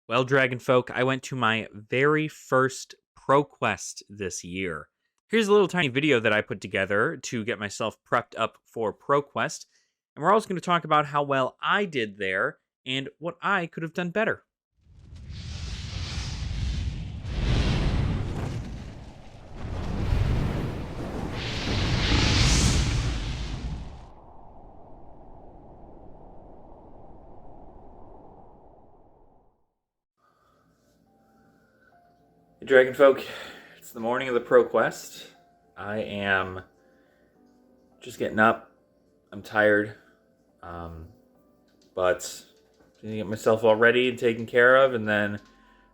Well, Dragon Folk, I went to my very first ProQuest this year. Here's a little tiny video that I put together to get myself prepped up for ProQuest, and we're also going to talk about how well I did there and what I could have done better. Hey, Dragon Folk, it's the morning of the ProQuest. I am just getting up. I'm tired, but I'm gonna get myself all ready and taken care of, and then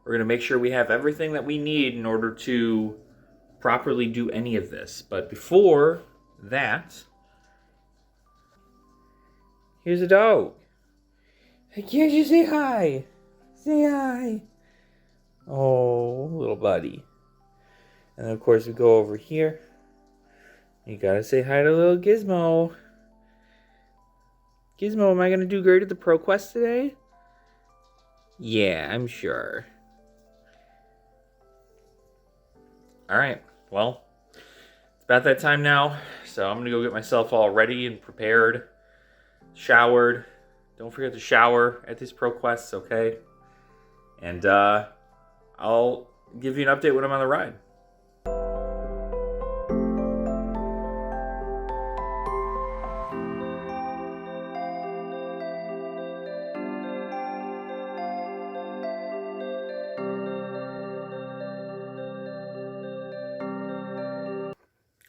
we're gonna make sure we have everything that we need in order to properly do any of this. But before that, here's a dog. Hey, can't you say hi? Say hi. Oh, little buddy. And then, of course, we go over here. You gotta say hi to little Gizmo. Gizmo, am I gonna do great at the ProQuest today? Yeah, I'm sure. Alright, well, it's about that time now, so I'm gonna go get myself all ready and prepared, showered. Don't forget to shower at these ProQuests, okay? And I'll give you an update when I'm on the ride.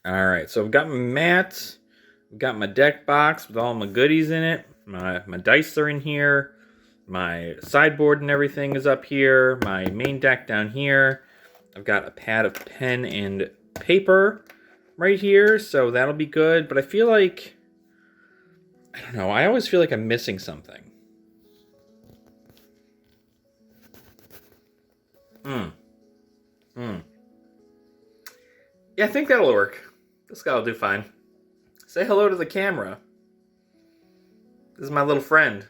Alright, so I've got my mat, I've got my deck box with all my goodies in it, my dice are in here, my sideboard and everything is up here, my main deck down here, I've got a pad of pen and paper right here, so that'll be good, but I feel like, I don't know, I always feel like I'm missing something. Yeah, I think that'll work. This guy'll do fine. Say hello to the camera. This is my little friend.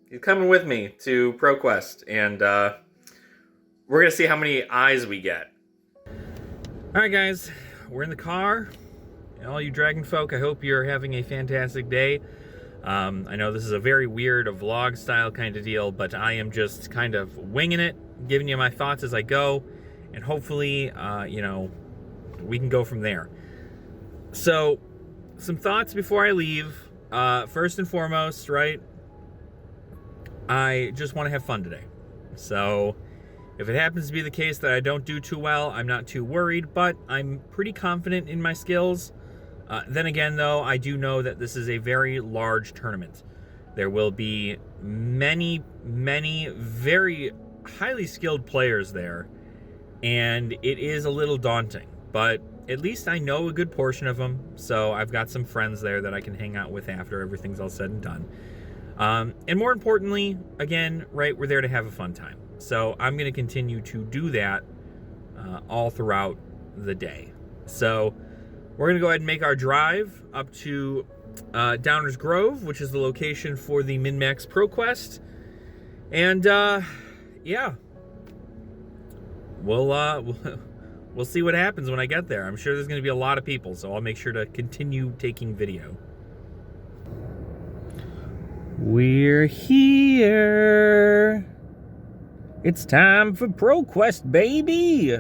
He's coming with me to ProQuest, and we're going to see how many eyes we get. Alright guys, we're in the car. And all you Dragon Folk, I hope you're having a fantastic day. I know this is a very weird, a vlog style kind of deal, but I am just kind of winging it, giving you my thoughts as I go, and hopefully, you know, we can go from there. So, some thoughts before I leave. First and foremost, right, I just want to have fun today. So, if it happens to be the case that I don't do too well, I'm not too worried, but I'm pretty confident in my skills. Then again, though, I do know that this is a very large tournament. There will be many, many very highly skilled players there, and it is a little daunting, but at least I know a good portion of them, so I've got some friends there that I can hang out with after everything's all said and done. And more importantly, again, right, we're there to have a fun time. So I'm going to continue to do that all throughout the day. So we're going to go ahead and make our drive up to Downers Grove, which is the location for the Min-Max ProQuest. And yeah, we'll see what happens when I get there. I'm sure there's going to be a lot of people, so I'll make sure to continue taking video. We're here. It's time for ProQuest, baby.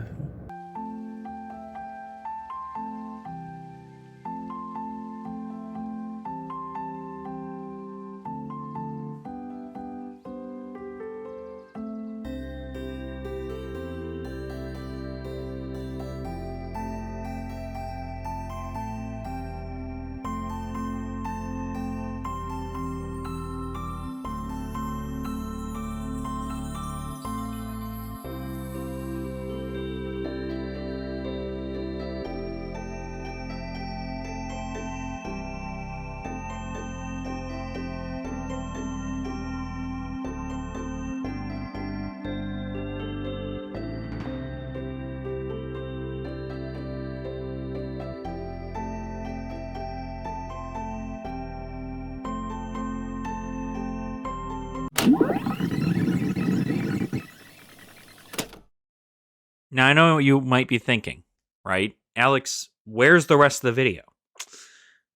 Now, I know you might be thinking, right? Alex, where's the rest of the video?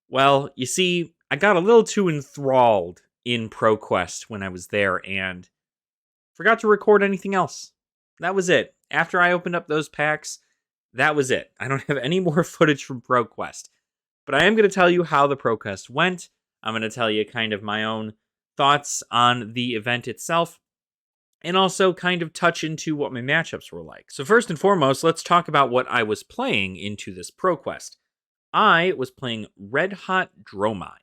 Well, you see, I got a little too enthralled in ProQuest when I was there and forgot to record anything else. That was it. After I opened up those packs, that was it. I don't have any more footage from ProQuest. But I am going to tell you how the ProQuest went. I'm going to tell you kind of my own thoughts on the event itself, and also kind of touch into what my matchups were like. So first and foremost, let's talk about what I was playing into this ProQuest. I was playing Red Hot Dromai.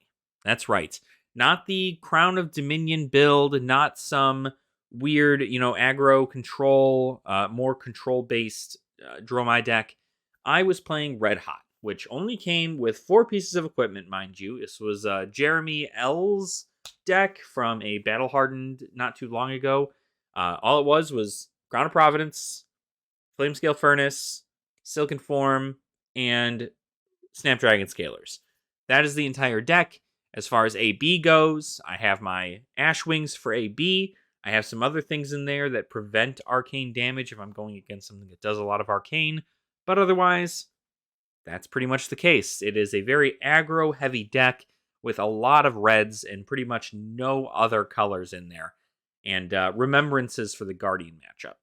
That's right. Not the Crown of Dominion build, not some weird, aggro control, more control-based Dromai deck. I was playing Red Hot, which only came with 4 pieces of equipment, mind you. This was Jeremy L's deck from a Battle Hardened not too long ago. All it was Ground of Providence, Flamescale Furnace, Silken Form, and Snapdragon Scalers. That is the entire deck. As far as AB goes, I have my Ash Wings for AB. I have some other things in there that prevent arcane damage if I'm going against something that does a lot of arcane. But otherwise, that's pretty much the case. It is a very aggro-heavy deck with a lot of reds and pretty much no other colors in there. And remembrances for the Guardian matchup.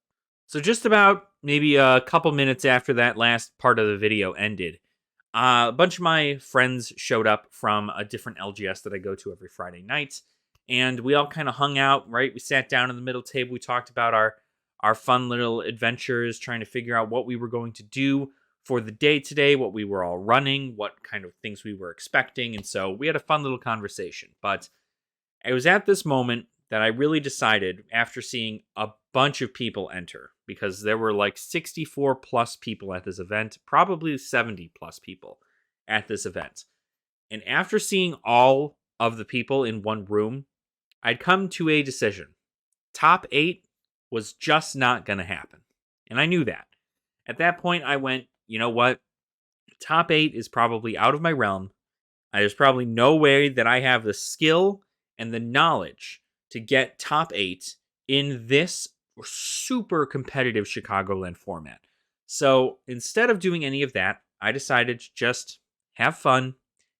So just about maybe a couple minutes after that last part of the video ended, a bunch of my friends showed up from a different LGS that I go to every Friday night, and we all kind of hung out, right? We sat down in the middle table, we talked about our fun little adventures, trying to figure out what we were going to do for the day today, what we were all running, what kind of things we were expecting, and so we had a fun little conversation. But it was at this moment that I really decided, after seeing a bunch of people enter, because there were like 64 plus people at this event, probably 70 plus people at this event. And after seeing all of the people in one room, I'd come to a decision. Top 8 was just not going to happen. And I knew that. At that point, I went, you know what? Top 8 is probably out of my realm. There's probably no way that I have the skill and the knowledge to get top 8 in this super competitive Chicagoland format. So instead of doing any of that, I decided to just have fun.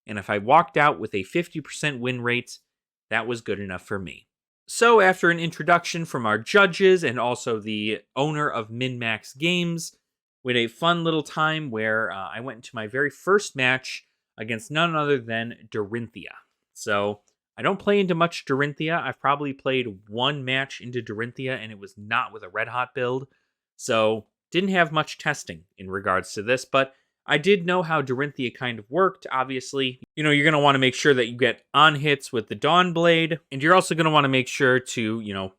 And if I walked out with a 50% win rate, that was good enough for me. So after an introduction from our judges and also the owner of MinMax Games, we had a fun little time where I went into my very first match against none other than Dorinthia. So I don't play into much Dorinthia. I've probably played one match into Dorinthia, and it was not with a Red Hot build. So didn't have much testing in regards to this, but I did know how Dorinthia kind of worked, obviously. You're going to want to make sure that you get on hits with the Dawn Blade, and you're also going to want to make sure to,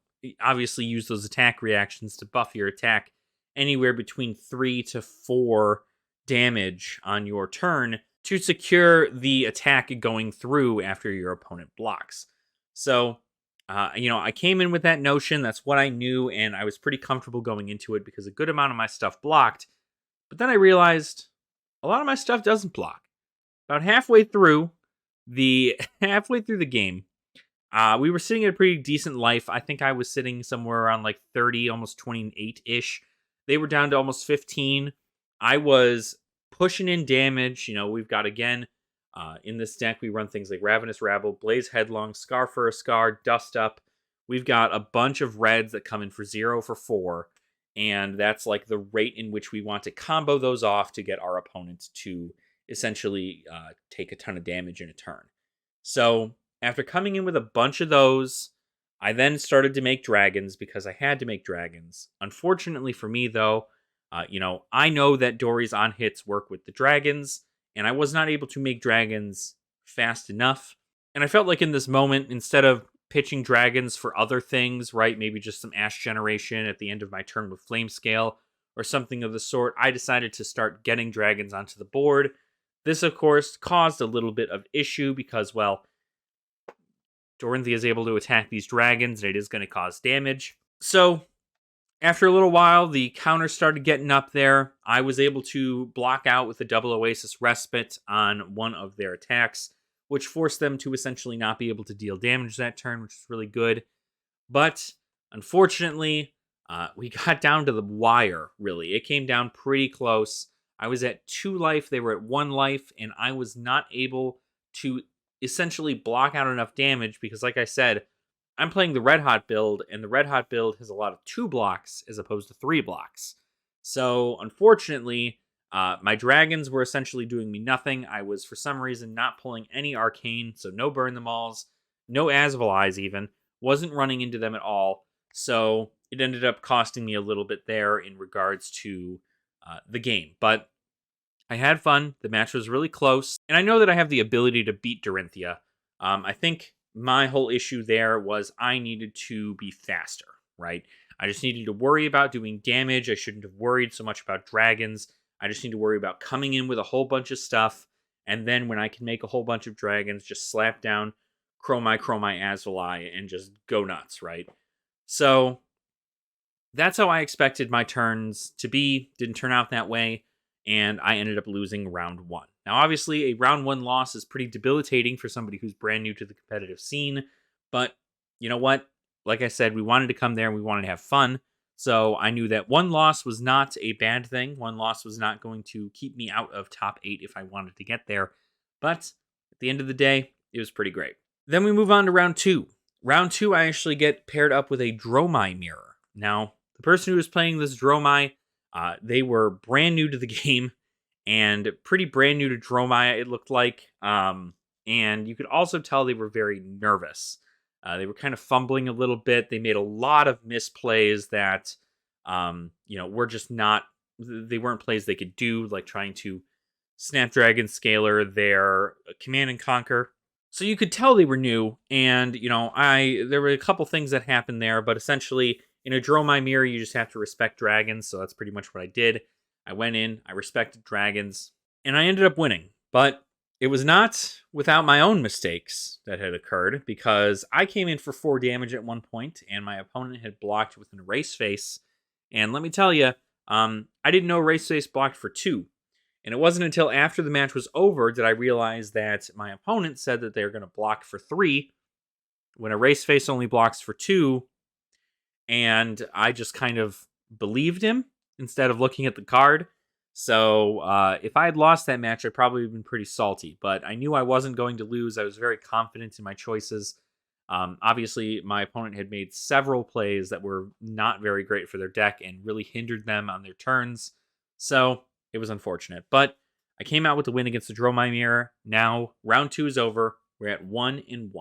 obviously use those attack reactions to buff your attack anywhere between 3 to 4 damage on your turn to secure the attack going through after your opponent blocks. So, I came in with that notion. That's what I knew, and I was pretty comfortable going into it because a good amount of my stuff blocked. But then I realized a lot of my stuff doesn't block. About halfway through the game, we were sitting at a pretty decent life. I think I was sitting somewhere around like 30, almost 28-ish. They were down to almost 15. I was pushing in damage. We've got, again, in this deck, we run things like Ravenous Rabble, Blaze Headlong, Scar for a Scar, Dust Up. We've got a bunch of reds that come in for 0 for 4. And that's like the rate in which we want to combo those off to get our opponents to essentially take a ton of damage in a turn. So after coming in with a bunch of those, I then started to make dragons because I had to make dragons. Unfortunately for me, though, I know that Dory's on hits work with the dragons, and I was not able to make dragons fast enough. And I felt like in this moment, instead of pitching dragons for other things, right, maybe just some Ash generation at the end of my turn with Flamescale or something of the sort, I decided to start getting dragons onto the board. This, of course, caused a little bit of issue because, well, Dorinthia is able to attack these dragons, and it is going to cause damage. So, after a little while, the counters started getting up there. I was able to block out with a double Oasis Respite on one of their attacks, which forced them to essentially not be able to deal damage that turn, which is really good. But, unfortunately, We got down to the wire, really. It came down pretty close. I was at 2 life, they were at 1 life, and I was not able to essentially block out enough damage because, like I said, I'm playing the Red Hot build, and the Red Hot build has a lot of 2 blocks as opposed to 3 blocks. So, unfortunately, my dragons were essentially doing me nothing. I was, for some reason, not pulling any arcane, so no burn them alls, no Asval Eyes even, wasn't running into them at all. So it ended up costing me a little bit there in regards to the game. But I had fun. The match was really close. And I know that I have the ability to beat Dorinthia. I think my whole issue there was I needed to be faster, right? I just needed to worry about doing damage. I shouldn't have worried so much about dragons. I just need to worry about coming in with a whole bunch of stuff. And then when I can make a whole bunch of dragons, just slap down Chromai, Azvali, and just go nuts, right? So that's how I expected my turns to be. Didn't turn out that way, and I ended up losing round 1. Now, obviously, a round 1 loss is pretty debilitating for somebody who's brand new to the competitive scene, but you know what? Like I said, we wanted to come there and we wanted to have fun, so I knew that 1 loss was not a bad thing. 1 loss was not going to keep me out of top 8 if I wanted to get there, but at the end of the day, it was pretty great. Then we move on to round 2. Round 2, I actually get paired up with a Dromai mirror. Now, the person who was playing this Dromai, they were brand new to the game and pretty brand new to Dromai, it looked like. And you could also tell they were very nervous. They were kind of fumbling a little bit. They made a lot of misplays that, were just not, they weren't plays they could do, like trying to Snapdragon Scalar their Command and Conquer. So you could tell they were new, and, there were a couple things that happened there, but essentially, in a Dromai mirror, you just have to respect dragons, so that's pretty much what I did. I went in, I respected dragons, and I ended up winning. But it was not without my own mistakes that had occurred, because I came in for 4 damage at one point, and my opponent had blocked with an Erase Face, and let me tell you, I didn't know Erase Face blocked for 2. And it wasn't until after the match was over that I realized that my opponent said that they were going to block for 3, when Erase Face only blocks for 2, and I just kind of believed him instead of looking at the card. So if I had lost that match, I'd probably have been pretty salty, but I knew I wasn't going to lose. I was very confident in my choices. Obviously, my opponent had made several plays that were not very great for their deck and really hindered them on their turns. So it was unfortunate, but I came out with the win against the Dromai Mirror. Now, round 2 is over. We're at 1-1.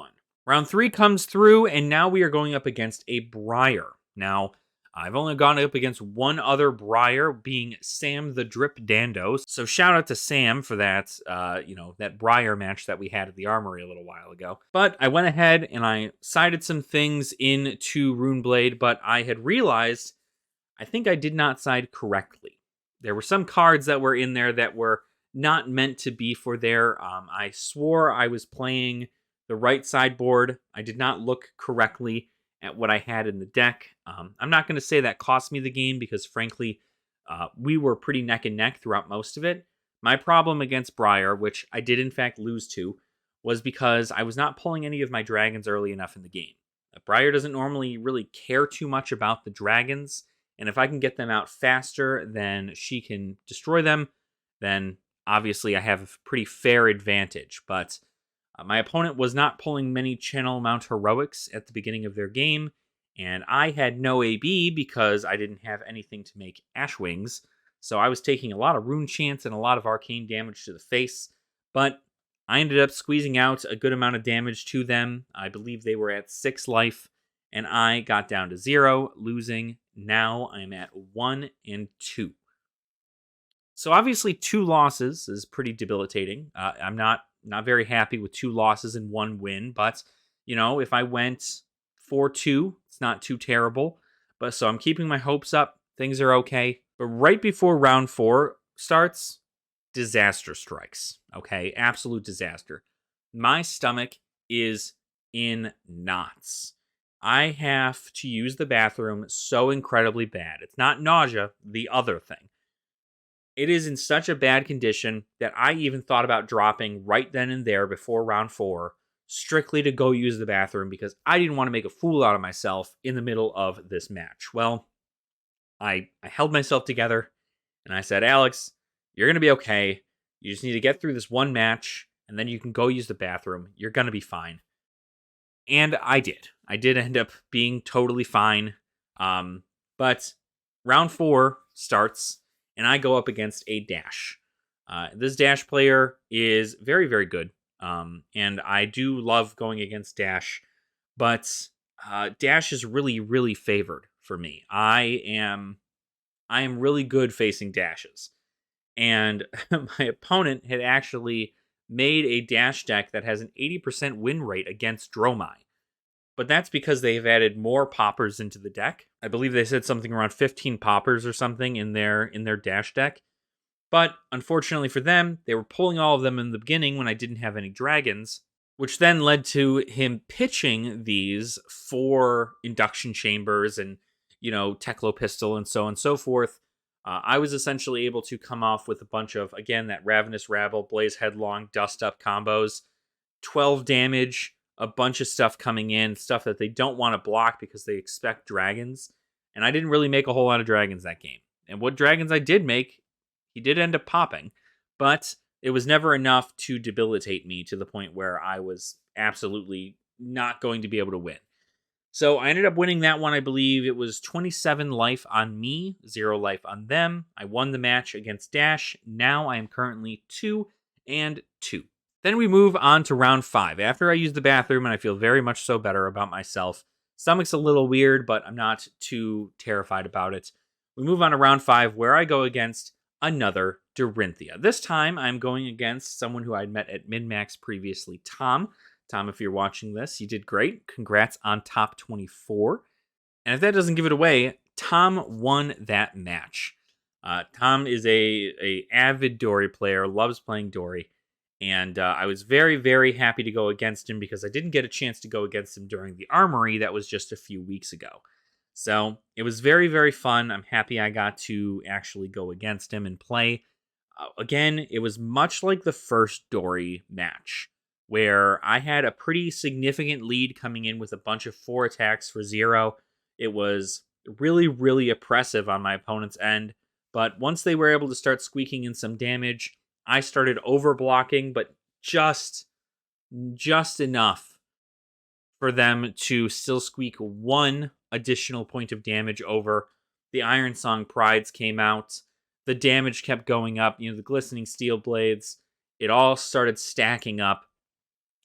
Round 3 comes through, and now we are going up against a Briar. Now, I've only gone up against one other Briar, being Sam the Drip Dando. So shout out to Sam for that, that Briar match that we had at the Armory a little while ago. But I went ahead and I sided some things into Runeblade, but I had realized I think I did not side correctly. There were some cards that were in there that were not meant to be for there. I swore I was playing the right sideboard. I did not look correctly at what I had in the deck. I'm not going to say that cost me the game because, frankly, we were pretty neck and neck throughout most of it. My problem against Briar, which I did in fact lose to, was because I was not pulling any of my dragons early enough in the game. Briar doesn't normally really care too much about the dragons, and if I can get them out faster than she can destroy them, then obviously I have a pretty fair advantage. But my opponent was not pulling many Channel Mount Heroics at the beginning of their game, and I had no AB because I didn't have anything to make Ashwings, so I was taking a lot of Rune Chants and a lot of arcane damage to the face, but I ended up squeezing out a good amount of damage to them. I believe they were at 6 life, and I got down to 0, losing. Now I'm at 1-2. So obviously 2 losses is pretty debilitating. I'm not very happy with 2 losses and 1 win, but if I went 4-2, it's not too terrible. But so I'm keeping my hopes up. Things are okay. But right before round 4 starts, disaster strikes. Okay, absolute disaster. My stomach is in knots. I have to use the bathroom so incredibly bad. It's not nausea, the other thing. It is in such a bad condition that I even thought about dropping right then and there before round 4, strictly to go use the bathroom because I didn't want to make a fool out of myself in the middle of this match. Well, I held myself together and I said, Alex, you're going to be okay. You just need to get through this one match and then you can go use the bathroom. You're going to be fine. And I did. I did end up being totally fine. But round 4 starts and I go up against a Dash. This Dash player is very, very good. And I do love going against Dash, but Dash is really, really favored for me. I am really good facing Dashes. And my opponent had actually made a Dash deck that has an 80% win rate against Dromai. But that's because they've added more poppers into the deck. I believe they said something around 15 poppers or something in their Dash deck. But unfortunately for them, they were pulling all of them in the beginning when I didn't have any dragons, which then led to him pitching these 4 induction chambers and, Teclo pistol and so on and so forth. I was essentially able to come off with a bunch of, again, that Ravenous Rabble, Blaze Headlong, Dust Up combos, 12 damage, a bunch of stuff coming in, stuff that they don't want to block because they expect dragons. And I didn't really make a whole lot of dragons that game. And what dragons I did make, he did end up popping, but it was never enough to debilitate me to the point where I was absolutely not going to be able to win. So I ended up winning that one. I believe it was 27 life on me, 0 life on them. I won the match against Dash. Now I am currently 2-2. Then we move on to round 5. After I use the bathroom and I feel very much so better about myself. Stomach's a little weird, but I'm not too terrified about it. We move on to round 5 where I go against another Dorinthia. This time I'm going against someone who I'd met at Min-Max previously, Tom. Tom, if you're watching this, you did great. Congrats on top 24. And if that doesn't give it away, Tom won that match. Tom is a avid Dory player, loves playing Dory. And I was very, very happy to go against him because I didn't get a chance to go against him during the Armory. That was just a few weeks ago. So it was very, very fun. I'm happy I got to actually go against him and play. Again, it was much like the first Dory match, where I had a pretty significant lead coming in with a bunch of 4 attacks for 0. It was really, really oppressive on my opponent's end. But once they were able to start squeaking in some damage, I started overblocking, but just enough for them to still squeak 1 additional point of damage over. The Iron Song Prides came out. The damage kept going up. The glistening steel blades. It all started stacking up.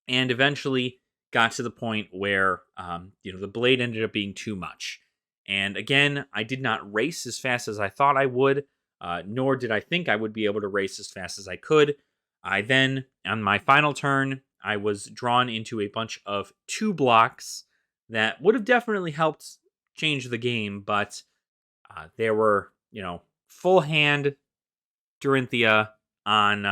And eventually got to the point where, the blade ended up being too much. And again, I did not race as fast as I thought I would, nor did I think I would be able to race as fast as I could. I then, on my final turn, I was drawn into a bunch of 2 blocks that would have definitely helped change the game, but there were, full hand Dorinthia on,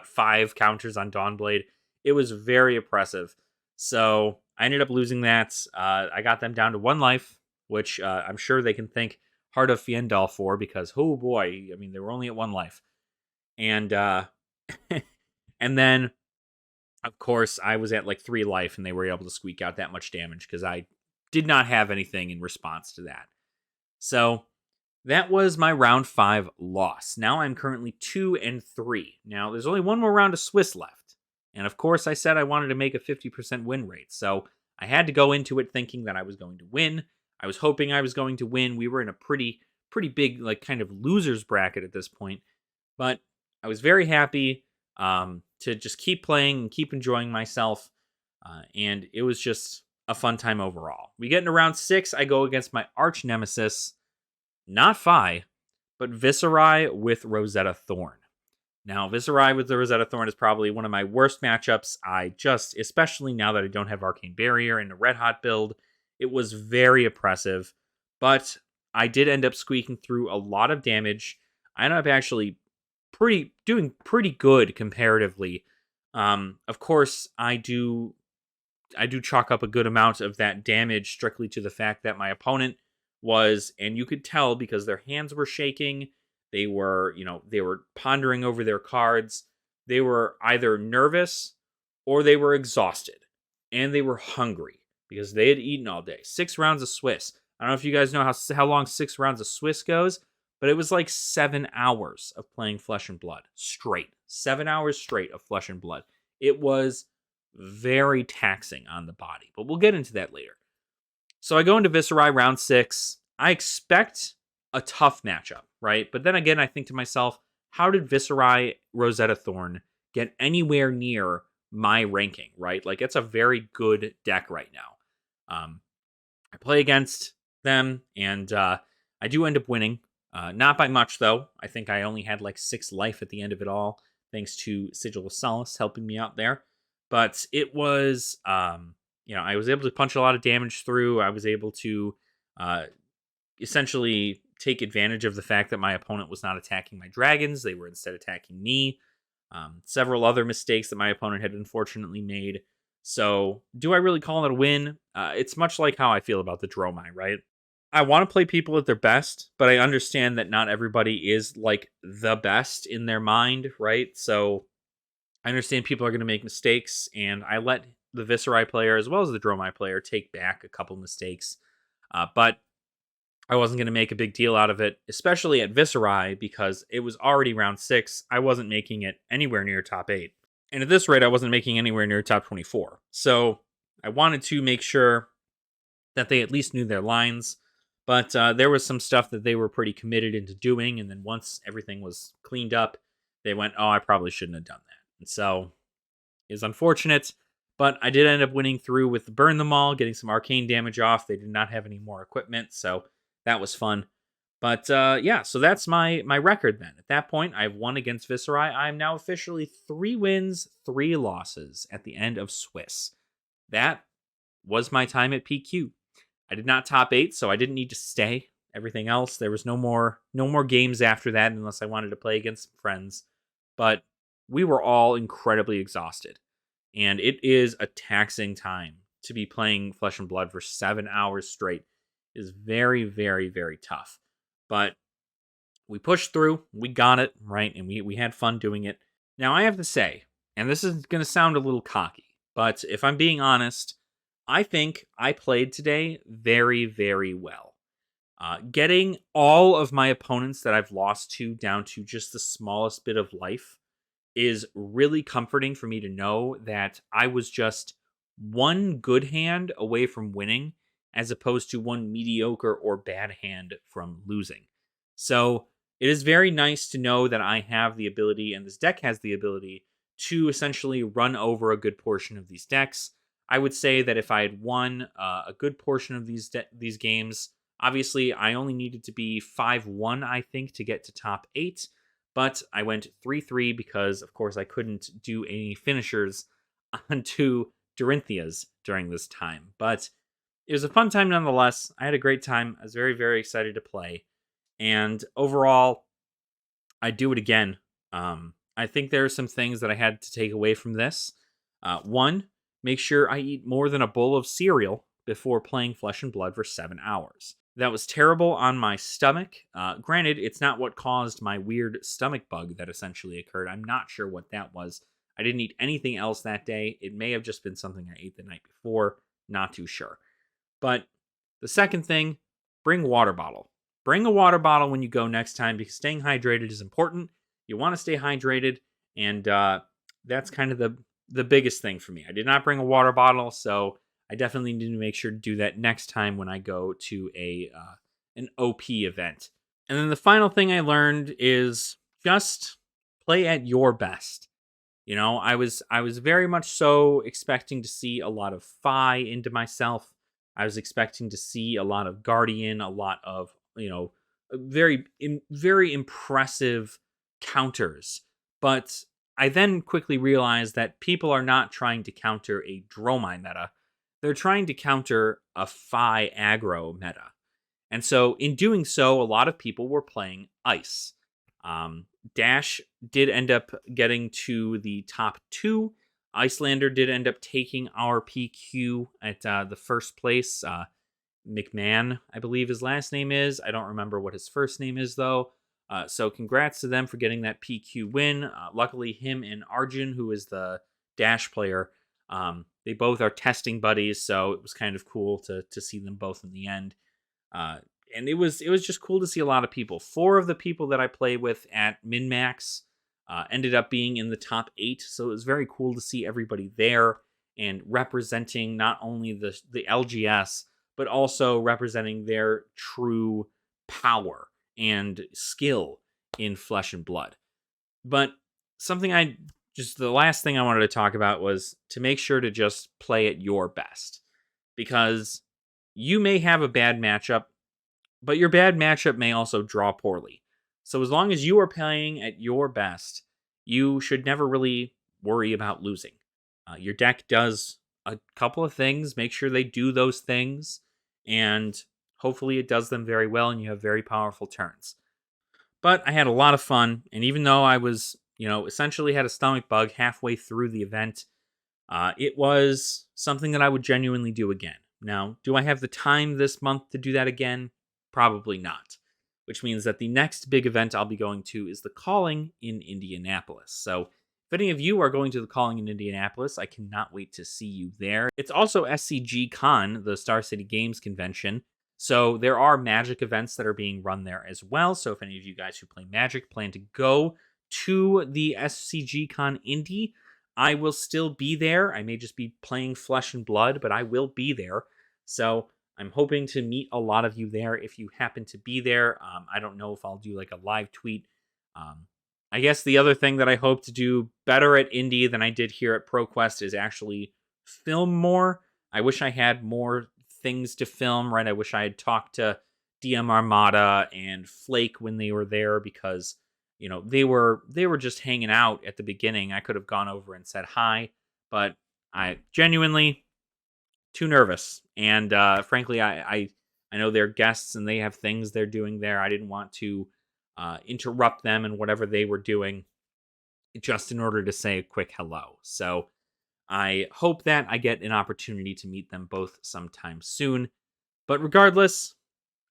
5 counters on Dawnblade. It was very oppressive. So I ended up losing that. I got them down to 1 life, which I'm sure they can thank Heart of Fiendal for because, oh boy, they were only at 1 life. And and then, of course, I was at 3 life and they were able to squeak out that much damage because I did not have anything in response to that. So that was my round 5 loss. Now I'm currently 2-3. Now there's only 1 more round of Swiss left. And of course, I said I wanted to make a 50% win rate. So I had to go into it thinking that I was going to win. I was hoping I was going to win. We were in a pretty big, kind of loser's bracket at this point. But I was very happy to just keep playing and keep enjoying myself. And it was just a fun time overall. We get into round 6. I go against my arch nemesis, not Phi, but Viserai with Rosetta Thorn. Now, Viserai with the Rosetta Thorn is probably one of my worst matchups. Especially now that I don't have Arcane Barrier in a Red Hot build, it was very oppressive. But I did end up squeaking through a lot of damage. I ended up actually doing pretty good comparatively. Of course, I do chalk up a good amount of that damage strictly to the fact that my opponent was, and you could tell because their hands were shaking. They were, they were pondering over their cards. They were either nervous or they were exhausted. And they were hungry because they had eaten all day. 6 rounds of Swiss. I don't know if you guys know how long 6 rounds of Swiss goes, but it was like 7 hours of playing Flesh and Blood straight. 7 hours straight of Flesh and Blood. It was very taxing on the body, but we'll get into that later. So I go into Viserai round 6. I expect a tough matchup, right? But then again, I think to myself, how did Viserai Rosetta Thorn get anywhere near my ranking, right? Like, it's a very good deck right now. I play against them, and I do end up winning. Not by much, though. I think I only had like 6 life at the end of it all, thanks to Sigil of Solace helping me out there. But it was, I was able to punch a lot of damage through. I was able to essentially take advantage of the fact that my opponent was not attacking my dragons. They were instead attacking me. Several other mistakes that my opponent had unfortunately made. So, do I really call it a win? It's much like how I feel about the Dromai, right? I want to play people at their best, but I understand that not everybody is like the best in their mind, right? So, I understand people are going to make mistakes, and I let the Viserai player as well as the Dromai player take back a couple mistakes. But I wasn't going to make a big deal out of it, especially at Viserai, because it was already round 6. I wasn't making it anywhere near top 8. And at this rate, I wasn't making anywhere near top 24. So I wanted to make sure that they at least knew their lines. But there was some stuff that they were pretty committed into doing. And then once everything was cleaned up, they went, oh, I probably shouldn't have done that. And so it was unfortunate. But I did end up winning through with the Burn Them All, getting some arcane damage off. They did not have any more equipment, so that was fun. But so that's my record then. At that point, I've won against Viserai. I'm now officially 3 wins, 3 losses at the end of Swiss. That was my time at PQ. I did not top 8, so I didn't need to stay. Everything else, there was no more games after that unless I wanted to play against some friends. But we were all incredibly exhausted. And it is a taxing time to be playing Flesh and Blood for 7 hours straight. It is very, very, very tough. But we pushed through, we got it, right? And we had fun doing it. Now, I have to say, and this is going to sound a little cocky, but if I'm being honest, I think I played today very, very well. Getting all of my opponents that I've lost to down to just the smallest bit of life is really comforting for me to know that I was just one good hand away from winning, as opposed to one mediocre or bad hand from losing. So it is very nice to know that I have the ability, and this deck has the ability, to essentially run over a good portion of these decks. I would say that if I had won a good portion of these games, obviously I only needed to be 5-1, I think, to get to top 8. But I went 3-3 because, of course, I couldn't do any finishers onto Dorinthia's during this time. But it was a fun time nonetheless. I had a great time. I was very, very excited to play. And overall, I'd do it again. I think there are some things that I had to take away from this. One, make sure I eat more than a bowl of cereal before playing Flesh and Blood for 7 hours. That was terrible on my stomach. Granted, it's not what caused my weird stomach bug that essentially occurred. I'm not sure what that was. I didn't eat anything else that day. It may have just been something I ate the night before. Not too sure. But the second thing, bring a water bottle. Bring a water bottle when you go next time, because staying hydrated is important. You want to stay hydrated, and that's kind of the biggest thing for me. I did not bring a water bottle, so I definitely need to make sure to do that next time when I go to an OP event. And then the final thing I learned is just play at your best. You know, I was very much so expecting to see a lot of Fi into myself. I was expecting to see a lot of Guardian, a lot of, very impressive counters. But I then quickly realized that people are not trying to counter a Dromai meta. They're trying to counter a Fi aggro meta. And so in doing so, a lot of people were playing Ice. Dash did end up getting to the top 2. Icelander did end up taking our PQ at the first place. McMahon, I believe his last name is. I don't remember what his first name is, though. So congrats to them for getting that PQ win. Luckily, him and Arjun, who is the Dash player, they both are testing buddies, so it was kind of cool to see them both in the end. And it was just cool to see a lot of people. 4 of the people that I play with at min-max ended up being in the top 8, so it was very cool to see everybody there and representing not only the LGS, but also representing their true power and skill in Flesh and Blood. But the last thing I wanted to talk about was to make sure to just play at your best, because you may have a bad matchup, but your bad matchup may also draw poorly. So as long as you are playing at your best, you should never really worry about losing. Your deck does a couple of things. Make sure they do those things, and hopefully it does them very well, and you have very powerful turns. But I had a lot of fun, and even though I was, essentially had a stomach bug halfway through the event, it was something that I would genuinely do again. Now, do I have the time this month to do that again? Probably not. Which means that the next big event I'll be going to is the Calling in Indianapolis. So, if any of you are going to the Calling in Indianapolis, I cannot wait to see you there. It's also SCG Con, the Star City Games convention. So, there are Magic events that are being run there as well. So, if any of you guys who play Magic plan to go to the SCG Con Indy, I will still be there. I may just be playing Flesh and Blood, but I will be there. So I'm hoping to meet a lot of you there if you happen to be there. I don't know if I'll do like a live tweet. I guess the other thing that I hope to do better at Indy than I did here at ProQuest is actually film more. I wish I had more things to film, right? I wish I had talked to DM Armada and Flake when they were there, because they were just hanging out at the beginning. I could have gone over and said hi, but I genuinely too nervous. And frankly, I know they're guests and they have things they're doing there. I didn't want to interrupt them and whatever they were doing just in order to say a quick hello. So I hope that I get an opportunity to meet them both sometime soon. But regardless,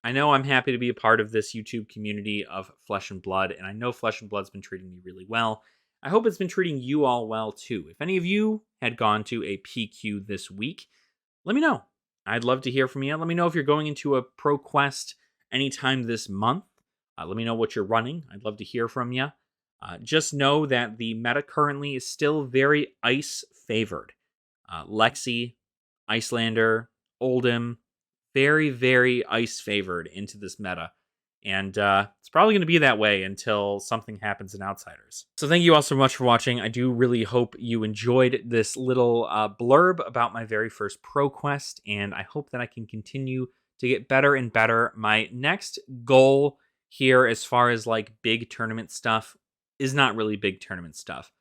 I know I'm happy to be a part of this YouTube community of Flesh and Blood, and I know Flesh and Blood's been treating me really well. I hope it's been treating you all well too. If any of you had gone to a PQ this week, let me know. I'd love to hear from you. Let me know if you're going into a ProQuest anytime this month. Let me know what you're running. I'd love to hear from you. Just know that the meta currently is still very ice favored. Lexi, Icelander, Oldhim, very, very ice favored into this meta. And it's probably going to be that way until something happens in Outsiders. So thank you all so much for watching. I do really hope you enjoyed this little blurb about my very first ProQuest, and I hope that I can continue to get better and better. My next goal here, as far as like big tournament stuff, is not really big tournament stuff.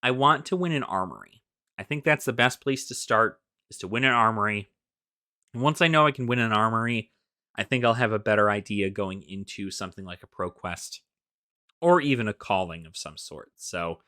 I want to win an armory. I think that's the best place to start, is to win an armory. And once I know I can win an armory, I think I'll have a better idea going into something like a ProQuest or even a calling of some sort. So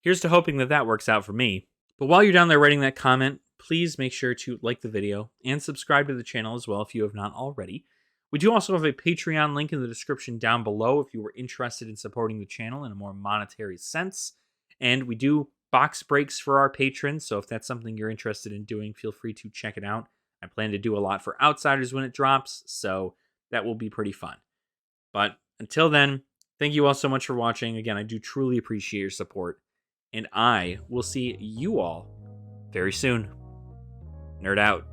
here's to hoping that that works out for me. But while you're down there writing that comment, please make sure to like the video and subscribe to the channel as well if you have not already. We do also have a Patreon link in the description down below if you were interested in supporting the channel in a more monetary sense. And we do box breaks for our patrons, so if that's something you're interested in doing, feel free to check it out. I plan to do a lot for Outsiders when it drops, so that will be pretty fun. But until then, thank you all so much for watching. Again, I do truly appreciate your support, and I will see you all very soon. Nerd out.